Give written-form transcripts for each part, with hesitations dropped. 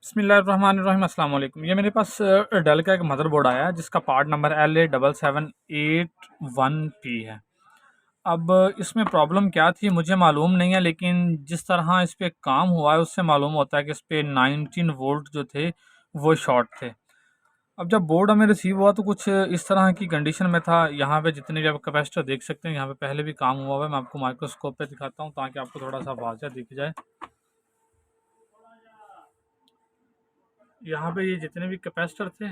बिस्मिल्लाहिर्रहमानिर्रहीम अस्सलाम वालेकुम। ये मेरे पास डेल का एक मदरबोर्ड आया है जिसका पार्ट नंबर LA778 1P है। अब इसमें प्रॉब्लम क्या थी मुझे मालूम नहीं है, लेकिन जिस तरह इस पे काम हुआ है उससे मालूम होता है कि इस पे 19 वोल्ट जो थे वो शॉर्ट थे। अब जब बोर्ड हमें रिसीव हुआ तो कुछ इस तरह की कंडीशन में था। यहाँ पे जितने भी आप कैपेसिटर देख सकते हैं यहाँ पे पहले भी काम हुआ हुआ है। मैं आपको माइक्रोस्कोप पे दिखाता हूँ ताकि आपको थोड़ा सा वाज़ह दिख जाए। यहाँ पे ये जितने भी कैपेसिटर थे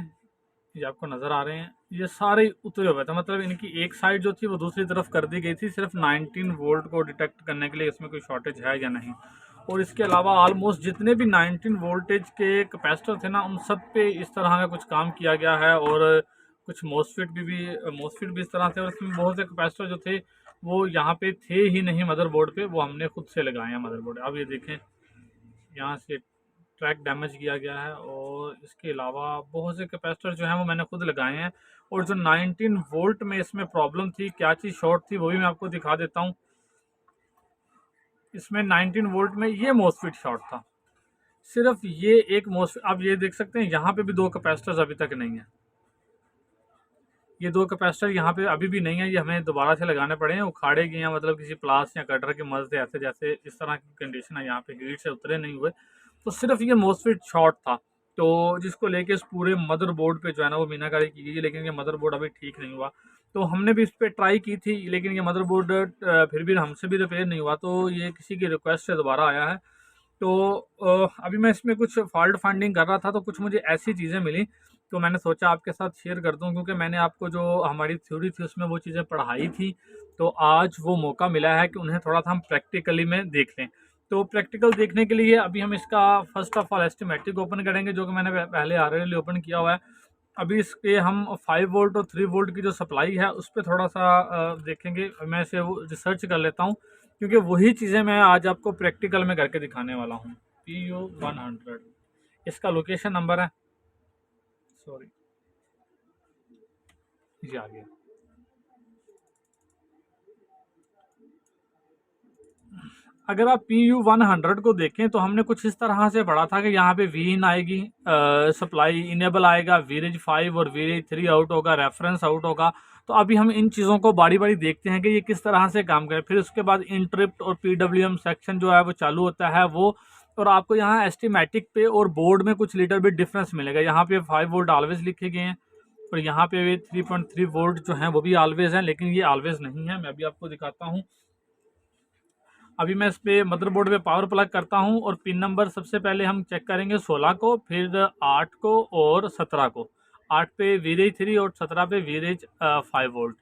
ये आपको नज़र आ रहे हैं, ये सारे उतरे हुए थे। मतलब इनकी एक साइड जो थी वो दूसरी तरफ कर दी गई थी सिर्फ 19 वोल्ट को डिटेक्ट करने के लिए इसमें कोई शॉर्टेज है या नहीं। और इसके अलावा ऑलमोस्ट जितने भी 19 वोल्टेज के कैपेसिटर थे ना उन सब पे इस तरह का कुछ काम किया गया है। और कुछ मोसफिट भी इस तरह से, और इसमें बहुत से कैपेसिटर जो थे वो यहाँ पे थे ही नहीं मदरबोर्ड पे, वो हमने खुद से लगाए हैं मदरबोर्ड। अब ये देखें यहाँ से ट्रैक डैमेज किया गया है। और इसके अलावा बहुत से कैपेसिटर जो हैं वो मैंने खुद लगाए हैं। और जो 19 वोल्ट में इसमें प्रॉब्लम थी, क्या चीज़ शॉर्ट थी, वो भी मैं आपको दिखा देता हूँ। इसमें 19 वोल्ट में ये मोसफिट शॉर्ट था, सिर्फ ये एक मोसफिट। आप ये देख सकते हैं यहाँ पे भी दो कैपेसिटर्स अभी तक नहीं है। ये दो कैपेसिटर यहाँ पे अभी भी नहीं है, ये हमें दोबारा से लगाने पड़े हैं, उखाड़े गए हैं, मतलब किसी प्लास या कटर की मदद से। ऐसे जैसे इस तरह की कंडीशन है, यहाँ पे हीट से उतरे नहीं हुए। तो सिर्फ ये मोसफिट शॉर्ट था, तो जिसको लेके इस पूरे मदरबोर्ड पे जो है ना वो मीनाकारी की गई, लेकिन ये मदरबोर्ड अभी ठीक नहीं हुआ। तो हमने भी इस पर ट्राई की थी, लेकिन ये मदरबोर्ड फिर भी हमसे भी रिपेयर नहीं हुआ। तो ये किसी की रिक्वेस्ट से दोबारा आया है। तो अभी मैं इसमें कुछ फॉल्ट फाइंडिंग कर रहा था तो कुछ मुझे ऐसी चीज़ें मिली, तो मैंने सोचा आपके साथ शेयर कर दूं, क्योंकि मैंने आपको जो हमारी थ्योरी थी उसमें वो चीज़ें पढ़ाई थी। तो आज वो मौका मिला है कि उन्हें थोड़ा सा हम प्रैक्टिकली में देख लें। तो प्रैक्टिकल देखने के लिए अभी हम इसका फर्स्ट ऑफ ऑल एस्टिमेटिक ओपन करेंगे, जो कि मैंने पहले ऑलरेडी ओपन किया हुआ है। अभी इसके हम 5 वोल्ट और 3 वोल्ट की जो सप्लाई है उस पर थोड़ा सा देखेंगे। मैं इसे वो रिसर्च कर लेता हूँ, क्योंकि वही चीज़ें मैं आज आपको प्रैक्टिकल में करके दिखाने वाला हूँ। PU100 इसका लोकेशन नंबर है। सॉरी, ये आ गया। अगर आप PU100 को देखें तो हमने कुछ इस तरह से पढ़ा था कि यहाँ पे वी इन आएगी, सप्लाई इनेबल आएगा, वीरेज 5 और वीरेज 3 आउट होगा, रेफरेंस आउट होगा। तो अभी हम इन चीज़ों को बारी बारी देखते हैं कि ये किस तरह से काम करे। फिर उसके बाद इंटरप्ट और PWM सेक्शन जो है वो चालू होता है वो। और आपको यहाँ एस्टिमेटिक पे और बोर्ड में कुछ लीटर बिट डिफरेंस मिलेगा। यहाँ पे 5 वोल्ट ऑलवेज लिखे गए हैं, और यहाँ पे 3.3 वोल्ट जो हैं वो भी ऑलवेज हैं, लेकिन ये ऑलवेज नहीं है। मैं अभी आपको दिखाता हूँ। अभी मैं इस पे मदरबोर्ड पे पावर प्लग करता हूँ, और पिन नंबर सबसे पहले हम चेक करेंगे 16 को, फिर 8 को और 17 को। 8 पे वीरेज 3 और 17 पे वीरेज 5 वोल्ट।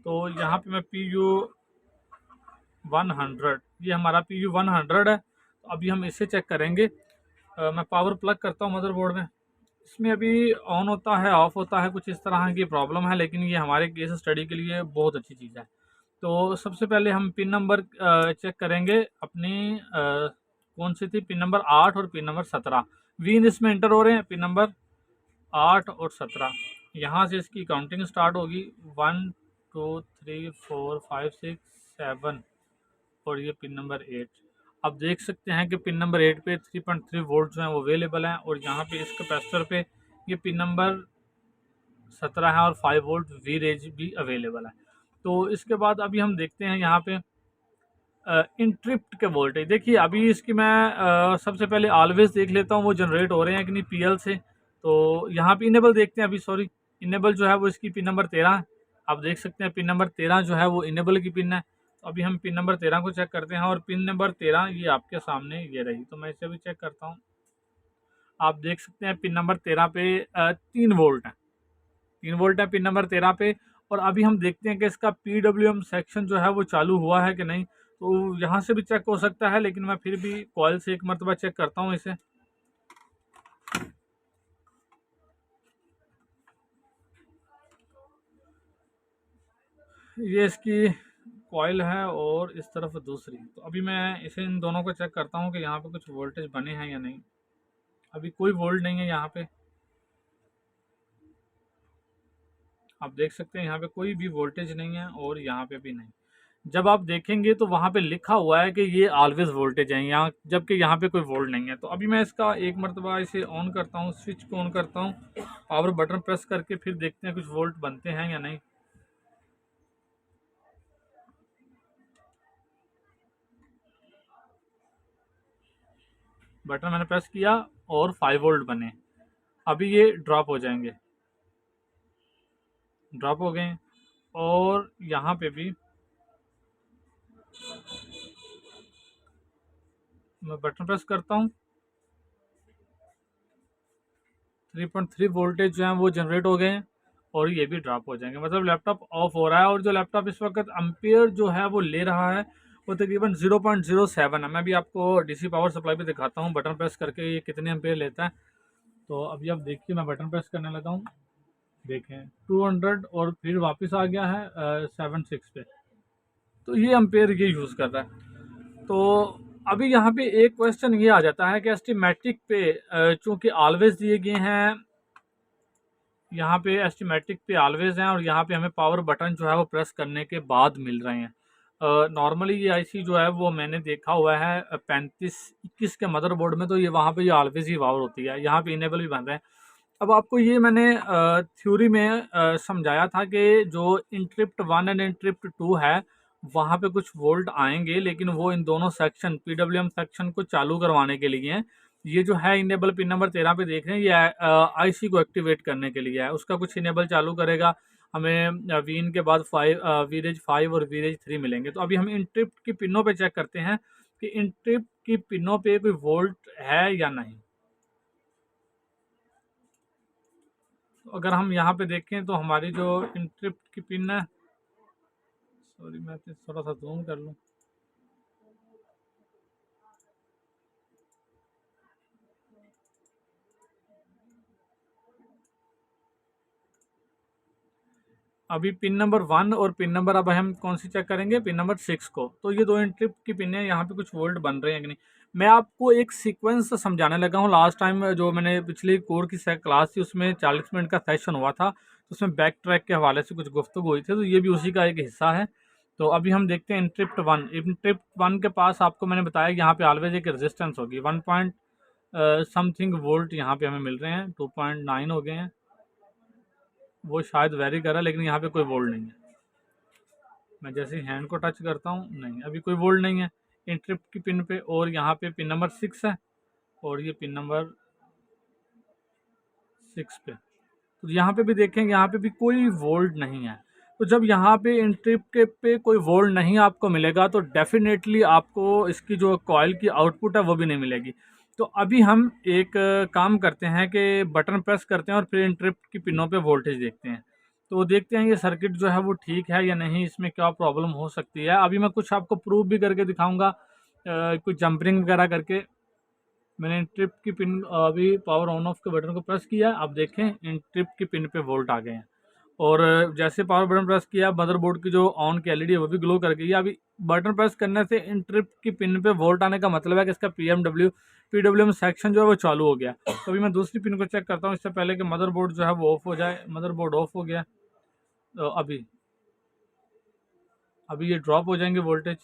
तो यहाँ पे मैं PU100, ये हमारा PU100 है। तो अभी हम इसे चेक करेंगे। मैं पावर प्लग करता हूँ मदरबोर्ड में। इसमें अभी ऑन होता है, ऑफ होता है, कुछ इस तरह की प्रॉब्लम है, लेकिन ये हमारे केस स्टडी के लिए बहुत अच्छी चीज़ है। तो सबसे पहले हम पिन नंबर चेक करेंगे अपनी, कौन सी थी, पिन नंबर 8 और पिन नंबर 17। वीन इसमें इंटर हो रहे हैं, पिन नंबर 8 और 17। यहाँ से इसकी काउंटिंग स्टार्ट होगी, 1 2 3 4 5 6 7, और ये पिन नंबर 8। आप देख सकते हैं कि पिन नंबर 8 पे 3.3 वोल्ट जो है वो अवेलेबल हैं, और यहाँ पे इस कैपेसिटर पे ये पिन नंबर 17 है और 5 वोल्ट वी रेज भी अवेलेबल है। तो इसके बाद अभी हम देखते हैं यहाँ पे इंट्रिप्ट के वोल्टेज। देखिए अभी इसकी मैं सबसे पहले ऑलवेज देख लेता हूँ वो जनरेट हो रहे हैं कि नहीं PL से। तो यहाँ पे इनेबल देखते हैं अभी, सॉरी, इनेबल जो है वो इसकी पिन नंबर 13 है। आप देख सकते हैं पिन नंबर 13 जो है वो इनेबल की पिन है। तो अभी हम पिन नंबर 13 को चेक करते हैं, और पिन नंबर 13 ये आपके सामने ये रही। तो मैं इसे भी चेक करता हूँ। आप देख सकते हैं पिन नंबर 13 पे 3 वोल्ट है, 3 वोल्ट है पिन नंबर 13 पे। और अभी हम देखते हैं कि इसका PWM सेक्शन जो है वो चालू हुआ है कि नहीं। तो यहाँ से भी चेक हो सकता है, लेकिन मैं फिर भी कॉइल से एक मरतबा चेक करता हूँ इसे। ये इसकी कॉइल है और इस तरफ दूसरी। तो अभी मैं इसे इन दोनों को चेक करता हूँ कि यहाँ पे कुछ वोल्टेज बने हैं या नहीं। अभी कोई वोल्ट नहीं है यहाँ पे। आप देख सकते हैं यहाँ पे कोई भी वोल्टेज नहीं है, और यहाँ पे भी नहीं। जब आप देखेंगे तो वहाँ पे लिखा हुआ है कि ये ऑलवेज वोल्टेज है यहाँ, जबकि यहाँ पे कोई वोल्ट नहीं है। तो अभी मैं इसका एक मरतबा इसे ऑन करता हूँ, स्विच को ऑन करता हूँ, पावर बटन प्रेस करके फिर देखते हैं कुछ वोल्ट बनते हैं या नहीं। बटन मैंने प्रेस किया और 5 वोल्ट बने। अभी ये ड्रॉप हो जाएंगे, ड्रॉप हो गए। और यहाँ पे भी मैं बटन प्रेस करता हूँ, 3.3 वोल्टेज जो है वो जनरेट हो गए हैं और ये भी ड्रॉप हो जाएंगे। मतलब लैपटॉप ऑफ हो रहा है और जो लैपटॉप इस वक्त एम्पियर जो है वो ले रहा है वो तकरीबन 0.07 है। मैं भी आपको डीसी पावर सप्लाई भी दिखाता हूँ बटन प्रेस करके ये कितने एम्पियर लेता है। तो अभी आप देखिए, मैं बटन प्रेस करने लगा हूँ, देखें 200 और फिर वापस आ गया है 76 पे। तो ये एम्पेयर ये यूज़ कर रहा है। तो अभी यहाँ पे एक क्वेश्चन ये आ जाता है कि एस्टीमेटिक पे चूँकि ऑलवेज दिए गए हैं, यहाँ पे एस्टीमेटिक पे ऑलवेज हैं और यहाँ पे हमें पावर बटन जो है वो प्रेस करने के बाद मिल रहे हैं। नॉर्मली ये आईसी जो है वो मैंने देखा हुआ है 3521 के मदरबोर्ड में, तो ये वहाँ पे ये ऑलवेज ही पावर होती है, यहाँ पे इनेबल भी बन रहे हैं। अब आपको ये मैंने थ्योरी में समझाया था कि जो इंट्रिप्ट 1 एंड इंट्रिप्ट 2 है वहाँ पे कुछ वोल्ट आएंगे, लेकिन वो इन दोनों सेक्शन पीडब्ल्यूएम सेक्शन को चालू करवाने के लिए हैं। ये जो है इनेबल पिन नंबर 13 पे देख रहे हैं, ये आईसी को एक्टिवेट करने के लिए है, उसका कुछ इनेबल चालू करेगा। हमें वीन के बाद 5 वीरेज 5 और वीरेज 3 मिलेंगे। तो अभी हम इंट्रिप्ट की पिनों पे चेक करते हैं कि इंट्रिप्ट की पिनों पे कोई वोल्ट है या नहीं। तो अगर हम यहाँ पे देखें तो हमारी जो इंट्रिप्ट की पिन है, सॉरी मैं थोड़ा सा जूम कर लूँ, अभी पिन नंबर 1 और पिन नंबर, अब हम कौन सी चेक करेंगे, पिन नंबर 6 को। तो ये दो इंट्रिप्ट की पिन है, यहाँ पे कुछ वोल्ट बन रहे हैं कि नहीं। मैं आपको एक सीक्वेंस समझाने लगा हूँ। लास्ट टाइम जो मैंने पिछली कोर की क्लास थी उसमें 40 मिनट का सेशन हुआ था, तो उसमें बैक ट्रैक के हवाले से कुछ गुफ्तगू हुई थी, तो ये भी उसी का एक हिस्सा है। तो अभी हम देखते हैं इंट्रिप्ट 1। इंट्रिप्ट 1 के पास आपको मैंने बताया यहाँ पे ऑलवेज एक रेजिस्टेंस होगी, 1 पॉइंट समथिंग वोल्ट यहाँ पे हमें मिल रहे हैं, 2.9 हो गए हैं, वो शायद वेरी कर रहा है, लेकिन यहाँ पे कोई वोल्ट नहीं है। मैं जैसे ही हैंड को टच करता हूँ, नहीं, अभी कोई वोल्ट नहीं है इंट्रिप्ट की पिन पे। और यहाँ पे पिन नंबर 6 है और ये पिन नंबर 6 पे, तो यहाँ पे भी देखेंगे, यहाँ पे भी कोई वोल्ट नहीं है। तो जब यहाँ पे इंट्रिप्ट के पे कोई वोल्ट नहीं आपको मिलेगा तो डेफिनेटली आपको इसकी जो कॉइल की आउटपुट है वो भी नहीं मिलेगी। तो अभी हम एक काम करते हैं कि बटन प्रेस करते हैं और फिर इंट्रिप्ट की पिनों पे वोल्टेज देखते हैं। तो देखते हैं ये सर्किट जो है वो ठीक है या नहीं, इसमें क्या प्रॉब्लम हो सकती है। अभी मैं कुछ आपको प्रूफ भी करके दिखाऊंगा, कुछ जंपरिंग वगैरह करके। मैंने ट्रिप की पिन अभी पावर ऑन ऑफ के बटन को प्रेस किया, आप देखें इन ट्रिप की पिन पे वोल्ट आ गए हैं। और जैसे पावर बटन प्रेस किया, मदरबोर्ड की जो ऑन की एलईडी है वो भी ग्लो कर गई है। अभी बटन प्रेस करने से इन ट्रिप की पिन पे वोल्ट आने का मतलब है कि इसका पीडब्ल्यूएम सेक्शन जो है वो चालू हो गया। तो अभी मैं दूसरी पिन को चेक करता हूँ इससे पहले कि मदरबोर्ड जो है वो ऑफ हो जाए। मदरबोर्ड ऑफ हो गया, तो अभी अभी ये ड्रॉप हो जाएंगे वोल्टेज।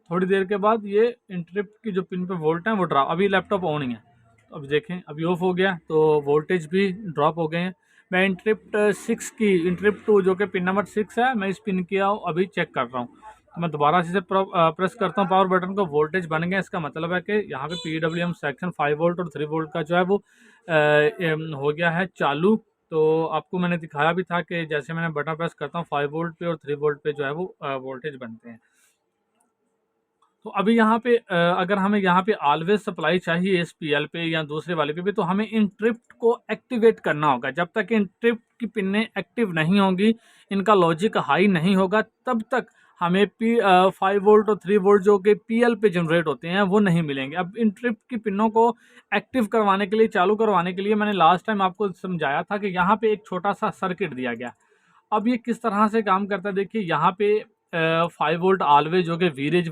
थोड़ी देर के बाद ये इंटरप्ट की जो पिन पे वोल्ट है वो ड्रॉप, अभी लैपटॉप ऑन ही है। तो अब देखें अभी ऑफ हो गया तो वोल्टेज भी ड्रॉप हो गए हैं। मैं इंटरप्ट 6 की इंटरप्ट 2 जो कि पिन नंबर 6 है, मैं इस पिन की अभी चेक कर रहा हूँ। तो मैं दोबारा से प्रेस करता हूँ पावर बटन को, वोल्टेज बन गया। इसका मतलब है कि यहाँ पे पीडब्ल्यूएम सेक्शन 5 वोल्ट और 3 वोल्ट का जो है वो हो गया है चालू। तो आपको मैंने दिखाया भी था कि जैसे मैंने बटन प्रेस करता हूँ 5 वोल्ट पे और 3 वोल्ट पे जो है वो वोल्टेज बनते हैं। तो अभी यहाँ पे अगर हमें यहाँ पे ऑलवेज सप्लाई चाहिए एसपीएल पे या दूसरे वाले पे भी, तो हमें इन ट्रिप्ट को एक्टिवेट करना होगा। जब तक इन ट्रिप्ट की पिनें एक्टिव नहीं होंगी, इनका लॉजिक हाई नहीं होगा, तब तक हमें 5 वोल्ट और 3 वोल्ट जो कि पीएल पे जनरेट होते हैं वो नहीं मिलेंगे। अब इन ट्रिप्ट की पिनों को एक्टिव करवाने के लिए, चालू करवाने के लिए, मैंने लास्ट टाइम आपको समझाया था कि यहाँ पे एक छोटा सा सर्किट दिया गया। अब ये किस तरह से काम करता है देखिए, यहाँ पे 5 वोल्ट ऑलवेज जो कि वीरेज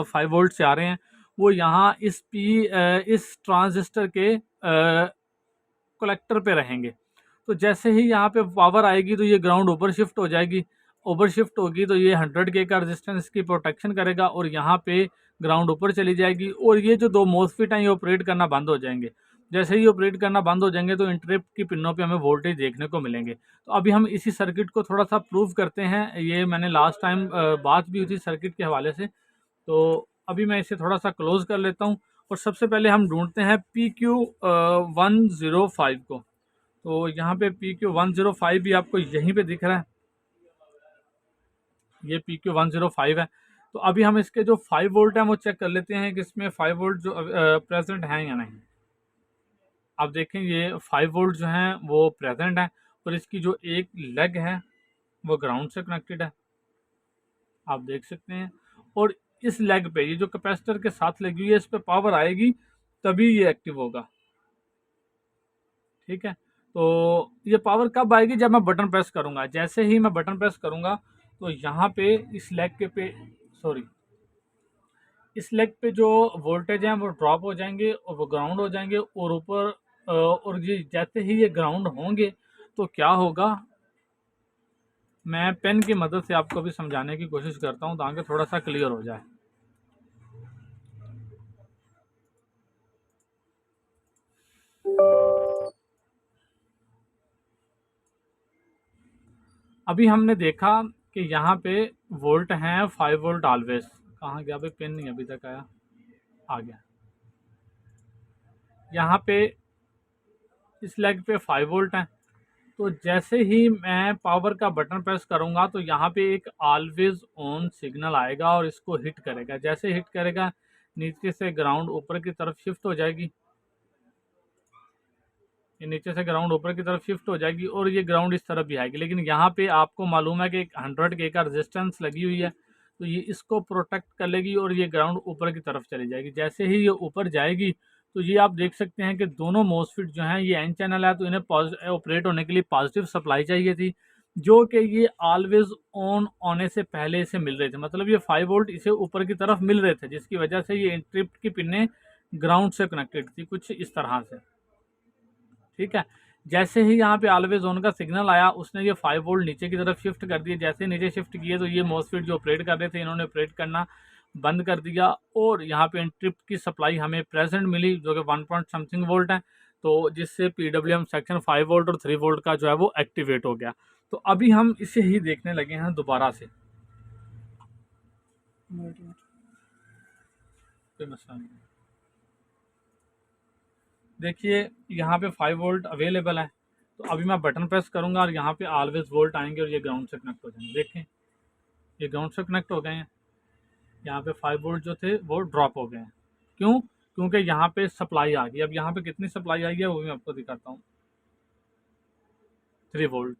5 वोल्ट से आ रहे हैं, वो यहाँ इस ट्रांजिस्टर के कलेक्टर पे रहेंगे। तो जैसे ही यहाँ पे पावर आएगी तो ये ग्राउंड ऊपर शिफ्ट हो जाएगी ओवर शिफ्ट होगी तो ये 100K का रेजिस्टेंस की प्रोटेक्शन करेगा और यहाँ पे ग्राउंड ऊपर चली जाएगी और ये जो दो मोसफिट हैं ये ऑपरेट करना बंद हो जाएंगे। जैसे ही ऑपरेट करना बंद हो जाएंगे तो इंटरप्ट की पिनों पे हमें वोल्टेज देखने को मिलेंगे। तो अभी हम इसी सर्किट को थोड़ा सा प्रूव करते हैं। ये मैंने लास्ट टाइम बात भी हुई थी सर्किट के हवाले से, तो अभी मैं इसे थोड़ा सा क्लोज कर लेता हूँ और सबसे पहले हम ढूंढते हैं PQ105 को। तो यहाँ पे PQ105 भी आपको यहीं पे दिख रहा है, ये PQ105 है। तो अभी हम इसके जो 5 वोल्ट हैं वो चेक कर लेते हैं कि इसमें 5 वोल्ट जो प्रेजेंट हैं या नहीं। आप देखें ये 5 वोल्ट जो हैं वो प्रेजेंट है और इसकी जो एक लेग है वो ग्राउंड से कनेक्टेड है, आप देख सकते हैं। और इस लेग पे ये जो कैपेसिटर के साथ लगी हुई है इस पे पावर आएगी तभी ये एक्टिव होगा, ठीक है। तो ये पावर कब आएगी, जब मैं बटन प्रेस करूंगा। जैसे ही मैं बटन प्रेस करूंगा तो यहाँ पे इस लेग के पे सॉरी इस लेग पे जो वोल्टेज हैं वो ड्रॉप हो जाएंगे और वो ग्राउंड हो जाएंगे और ऊपर और ये जैसे ही ये ग्राउंड होंगे तो क्या होगा, मैं पेन की मदद से आपको भी समझाने की कोशिश करता हूँ ताकि थोड़ा सा क्लियर हो जाए। अभी हमने देखा कि यहाँ पे वोल्ट हैं 5 वोल्ट ऑलवेज। कहाँ गया भाई, पेन नहीं अभी तक आया, आ गया। यहाँ पे इस लेग पे 5 वोल्ट हैं। तो जैसे ही मैं पावर का बटन प्रेस करूँगा तो यहाँ पे एक ऑलवेज ऑन सिग्नल आएगा और इसको हिट करेगा। जैसे हिट करेगा नीचे से ग्राउंड ऊपर की तरफ शिफ्ट हो जाएगी, ये नीचे से ग्राउंड ऊपर की तरफ शिफ्ट हो जाएगी और ये ग्राउंड इस तरफ भी आएगी। लेकिन यहाँ पे आपको मालूम है कि 100K का रेजिस्टेंस लगी हुई है तो ये इसको प्रोटेक्ट कर लेगी और ये ग्राउंड ऊपर की तरफ चली जाएगी। जैसे ही ये ऊपर जाएगी तो ये आप देख सकते हैं कि दोनों मोसफिट जो हैं ये एन चैनल है तो इन्हें ऑपरेट होने के लिए पॉजिटिव सप्लाई चाहिए थी, जो कि ये ऑलवेज ऑन होने से पहले इसे मिल रहे थे। मतलब ये 5 वोल्ट इसे ऊपर की तरफ मिल रहे थे जिसकी वजह से ये इंटरप्ट की पिनें ग्राउंड से कनेक्टेड थी कुछ इस तरह से, ठीक है। जैसे ही यहाँ पे ऑलवेज ऑन का सिग्नल आया उसने ये 5 वोल्ट नीचे की तरफ शिफ्ट कर दिए। जैसे नीचे शिफ्ट किए तो ये मोसफिट जो ऑपरेट कर रहे थे इन्होंने ऑपरेट करना बंद कर दिया और यहाँ पे इंटरप्ट की सप्लाई हमें प्रेजेंट मिली जो कि 1 पॉइंट समथिंग वोल्ट है, तो जिससे PWM सेक्शन 5 वोल्ट और 3 वोल्ट का जो है वो एक्टिवेट हो गया। तो अभी हम इसे ही देखने लगे हैं दोबारा से, कोई मसला नहीं। देखिए यहाँ पे 5 वोल्ट अवेलेबल है तो अभी मैं बटन प्रेस करूँगा और यहाँ पे ऑलवेज वोल्ट आएंगे और ये ग्राउंड से कनेक्ट हो जाएंगे। देखें ये ग्राउंड से कनेक्ट हो गए हैं, यहाँ पे 5 वोल्ट जो थे वो ड्रॉप हो गए हैं। क्यों, क्योंकि यहाँ पे सप्लाई आ गई। अब यहाँ पे कितनी सप्लाई आई है वो भी मैं आपको दिखाता हूँ, 3 वोल्ट।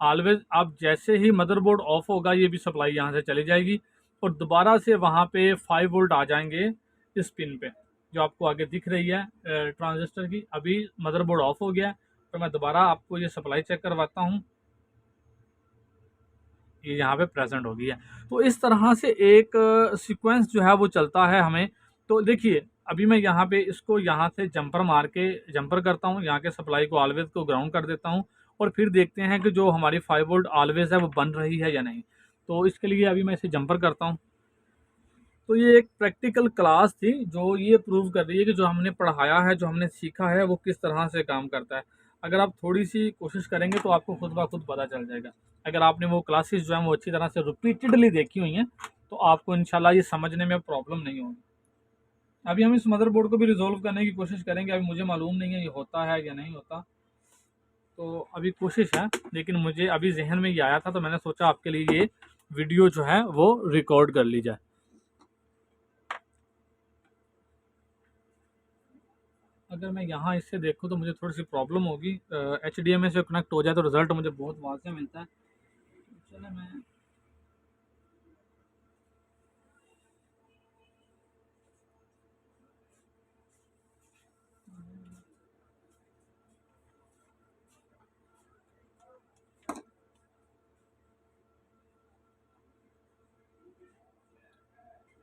ऑलवेज अब जैसे ही मदरबोर्ड ऑफ होगा ये भी सप्लाई यहाँ से चली जाएगी और दोबारा से वहाँ पे 5 वोल्ट आ जाएंगे इस पिन पे जो आपको आगे दिख रही है ट्रांजिस्टर की। अभी मदरबोर्ड ऑफ हो गया है तो मैं दोबारा आपको ये सप्लाई चेक करवाता हूँ, ये यहाँ पे प्रेजेंट हो गई है। तो इस तरह से एक सीक्वेंस जो है वो चलता है हमें। तो देखिए अभी मैं यहाँ पे इसको यहाँ से जंपर मार के जंपर करता हूँ, यहाँ के सप्लाई को ऑलवेज को ग्राउंड कर देता हूँ और फिर देखते हैं कि जो हमारी 5 वोल्ट ऑलवेज है वो बन रही है या नहीं। तो इसके लिए अभी मैं इसे जंपर करता हूँ। तो ये एक प्रैक्टिकल क्लास थी जो ये प्रूव कर रही है कि जो हमने पढ़ाया है जो हमने सीखा है वो किस तरह से काम करता है। अगर आप थोड़ी सी कोशिश करेंगे तो आपको खुद ब खुद पता चल जाएगा। अगर आपने वो क्लासेस जो हैं वो अच्छी तरह से रिपीटेडली देखी हुई हैं तो आपको इंशाल्लाह ये समझने में प्रॉब्लम नहीं होगी। अभी हम इस मदरबोर्ड को भी रिजोल्व करने की कोशिश करेंगे। अभी मुझे मालूम नहीं है ये होता है या नहीं होता, तो अभी कोशिश है। लेकिन मुझे अभी जहन में ये आया था तो मैंने सोचा आपके लिए ये वीडियो जो है वो रिकॉर्ड कर ली जाए। अगर मैं यहाँ इससे देखूँ तो मुझे थोड़ी सी प्रॉब्लम होगी। HDMI से कनेक्ट हो जाए तो रिज़ल्ट मुझे बहुत वाज़ेह मिलता है। चलो मैं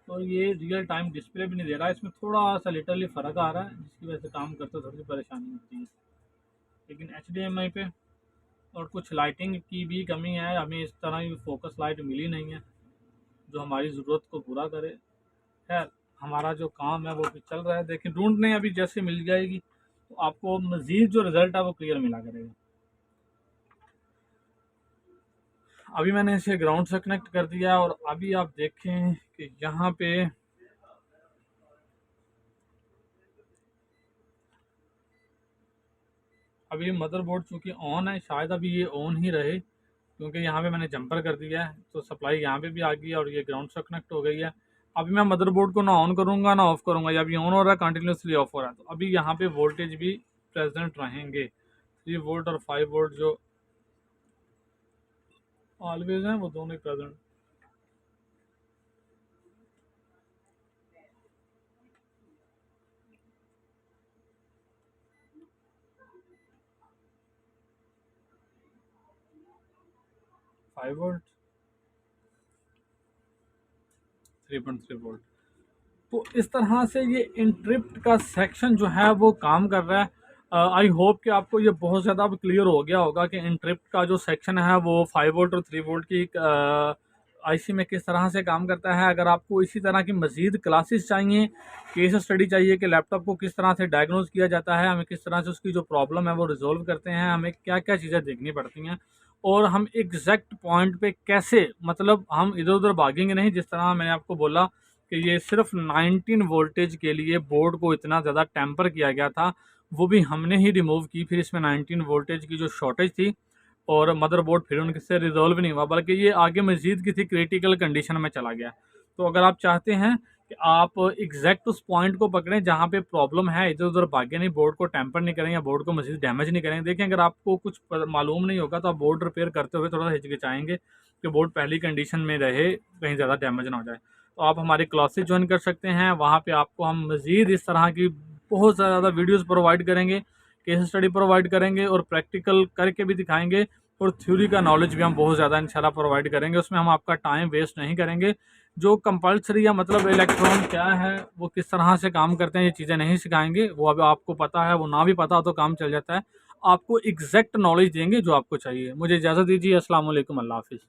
तो ये रियल टाइम डिस्प्ले भी नहीं दे रहा है, इसमें थोड़ा सा लिटरली फ़र्क आ रहा है जिसकी वजह से काम करते थोड़ी सी परेशानी होती है। लेकिन HDMI पे और कुछ लाइटिंग की भी कमी है, हमें इस तरह की फोकस लाइट मिली नहीं है जो हमारी ज़रूरत को पूरा करे। खैर, हमारा जो काम है वो भी चल रहा है, देखिए ढूँढने अभी जैसे मिल जाएगी तो आपको मज़ीद जो रिज़ल्ट है वो क्लियर मिला करेगा। अभी मैंने इसे ग्राउंड से कनेक्ट कर दिया और अभी आप देखें कि यहाँ पे अभी मदरबोर्ड चूँकि ऑन है, शायद अभी ये ऑन ही रहे क्योंकि यहाँ पे मैंने जंपर कर दिया है तो सप्लाई यहाँ पे भी आ गई है और ये ग्राउंड से कनेक्ट हो गई है। अभी मैं मदरबोर्ड को ना ऑन करूँगा ना ऑफ़ करूँगा, या अभी ऑन हो रहा है कंटिन्यूसली ऑफ हो रहा है, तो अभी यहाँ पे वोल्टेज भी प्रेजेंट रहेंगे। 3 वोल्ट और 5 वोल्ट जो ऑलवेज हैं वो दोनों ही प्रेजेंट। Five volt, 3.3 volt. तो इस तरह से ये इंटरप्ट का सेक्शन जो है वो काम कर रहा है। आई होप कि आपको ये बहुत ज़्यादा अब क्लियर हो गया होगा कि इंटरप्ट का जो सेक्शन है वो 5 वोल्ट और 3 वोल्ट की आईसी में किस तरह से काम करता है। अगर आपको इसी तरह की मज़ीद क्लासेस चाहिए, केस स्टडी चाहिए कि लैपटॉप को किस तरह से डायग्नोज किया जाता है, हमें किस तरह से उसकी जो प्रॉब्लम है वो रिजॉल्व करते हैं, हमें क्या क्या चीज़ें देखनी पड़ती हैं और हम एग्जैक्ट पॉइंट पे कैसे, मतलब हम इधर उधर भागेंगे नहीं। जिस तरह मैंने आपको बोला कि ये सिर्फ 19 वोल्टेज के लिए बोर्ड को इतना ज़्यादा टेम्पर किया गया था, वो भी हमने ही रिमूव की। फिर इसमें 19 वोल्टेज की जो शॉर्टेज थी और मदरबोर्ड फिर उनसे रिजॉल्व नहीं हुआ, बल्कि ये आगे मज़ीद किसी क्रिटिकल कंडीशन में चला गया। तो अगर आप चाहते हैं कि आप एग्जैक्ट उस पॉइंट को पकड़ें जहाँ पे प्रॉब्लम है, इधर उधर भागे नहीं, बोर्ड को टेम्पर नहीं करें या बोर्ड को मज़ीद डैमेज नहीं करें। देखिए, अगर आपको कुछ मालूम नहीं होगा तो आप बोर्ड रिपेयर करते हुए थोड़ा सा हिचकिचाएंगे कि बोर्ड पहली कंडीशन में रहे, कहीं ज़्यादा डैमेज ना हो जाए। तो आप हमारी क्लासेस ज्वाइन कर सकते हैं, वहाँ पे आपको हम मज़ीद इस तरह की बहुत ज़्यादा वीडियोस प्रोवाइड करेंगे, केस स्टडी प्रोवाइड करेंगे और प्रैक्टिकल करके भी दिखाएंगे और थ्योरी का नॉलेज भी हम बहुत ज़्यादा इंशाल्लाह प्रोवाइड करेंगे। उसमें हम आपका टाइम वेस्ट नहीं करेंगे। जो कंपल्सरी या मतलब इलेक्ट्रॉन क्या है, वो किस तरह से काम करते हैं, ये चीज़ें नहीं सिखाएंगे। वो अब आपको पता है, वो ना भी पता हो तो काम चल जाता है। आपको एग्जैक्ट नॉलेज देंगे जो आपको चाहिए। मुझे इजाज़त दीजिए। अस्सलाम वालेकुम, अल्लाह हाफ़िज़।